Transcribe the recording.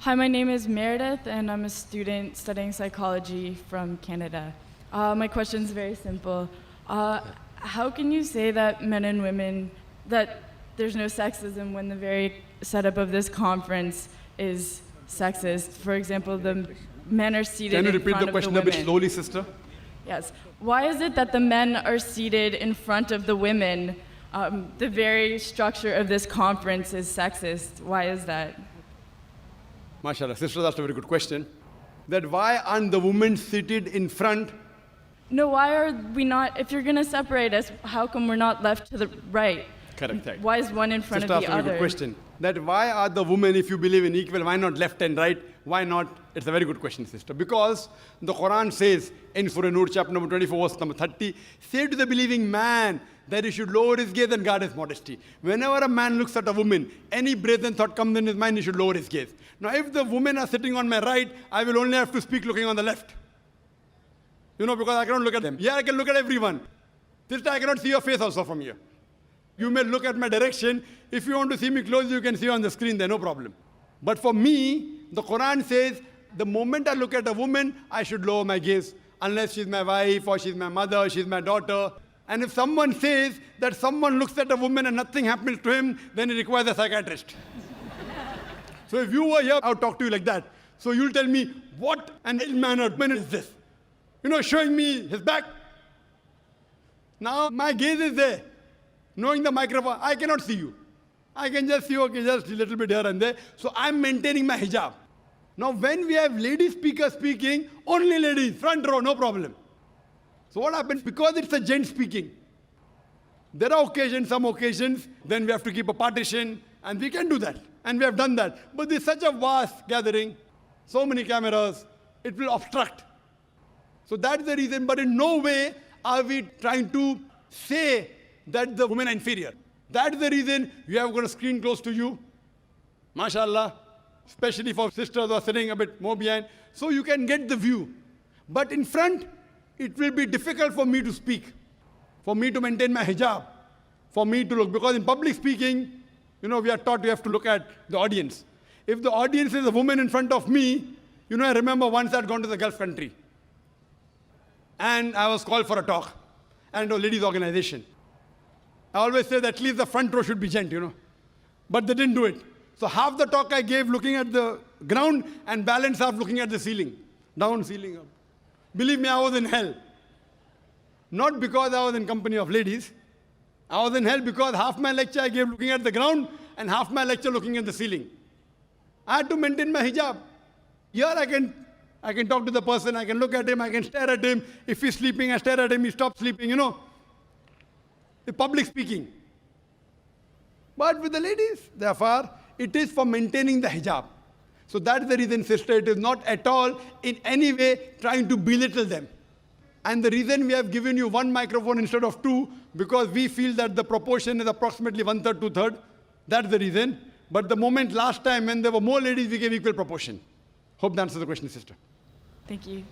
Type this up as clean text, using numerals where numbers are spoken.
Hi, my name is Meredith, and I'm a student studying psychology from Canada. My question is very simple. How can you say that men and women, that there's no sexism when the very setup of this conference is sexist? For example, the men are seated in front of the women. Can you repeat the question a bit slowly, sister? Yes. Why is it that the men are seated in front of the women? The very structure of this conference is sexist. Why is that? MashaAllah, sister, that's a very good question. That why aren't the women seated in front? No, why are we not, if you're going to separate us, how come we're not left to the right? Correct. Why is one in front sister, of the that's a very other? good question. That why are the women, if you believe in equal, why not left and right? Why not? It's a very good question, sister. Because the Qur'an says in Surah Nur, chapter number 24, verse number 30, say to the believing man that he should lower his gaze and guard his modesty. Whenever a man looks at a woman, any brazen thought comes in his mind, he should lower his gaze. Now, if the women are sitting on my right, I will only have to speak looking on the left. Because I cannot look at them. Yeah, I can look at everyone. Sister, I cannot see your face also from here. You may look at my direction. If you want to see me close, you can see on the screen there, no problem. But for me, the Quran says, the moment I look at a woman, I should lower my gaze. Unless she's my wife, or she's my mother, she's my daughter. And if someone says that someone looks at a woman and nothing happens to him, then he requires a psychiatrist. So if you were here, I would talk to you like that. So you'll tell me, what an ill-mannered man is this? Showing me his back. Now my gaze is there. Knowing the microphone, I cannot see you. I can just see, okay, just a little bit here and there. So I'm maintaining my hijab. Now when we have lady speakers speaking, only ladies, front row, no problem. So what happens? Because it's a gent speaking, there are occasions, some occasions, then we have to keep a partition, and we can do that. And we have done that. But there's such a vast gathering, so many cameras, it will obstruct. So that's the reason, but in no way are we trying to say that the women are inferior. That's the reason we have got a screen close to you, mashallah, especially for sisters who are sitting a bit more behind, so you can get the view. But in front, it will be difficult for me to speak, for me to maintain my hijab, for me to look, because in public speaking, we are taught we have to look at the audience. If the audience is a woman in front of me, I remember once I'd gone to the Gulf country, and I was called for a talk, and a ladies' organization. I always say that at least the front row should be gent, But they didn't do it. So half the talk I gave looking at the ground, and balance half looking at the ceiling. Down, ceiling, up. Believe me, I was in hell. Not because I was in company of ladies. I was in hell because half my lecture I gave looking at the ground, and half my lecture looking at the ceiling. I had to maintain my hijab. Here I can talk to the person, I can look at him, I can stare at him. If he's sleeping, I stare at him, he stops sleeping, The public speaking. But with the ladies, therefore, it is for maintaining the hijab. So that's the reason, sister, it is not at all in any way trying to belittle them. And the reason we have given you one microphone instead of two, because we feel that the proportion is approximately 1/3, 2/3. That's the reason. But the moment last time when there were more ladies, we gave equal proportion. Hope that answers the question, sister. Thank you.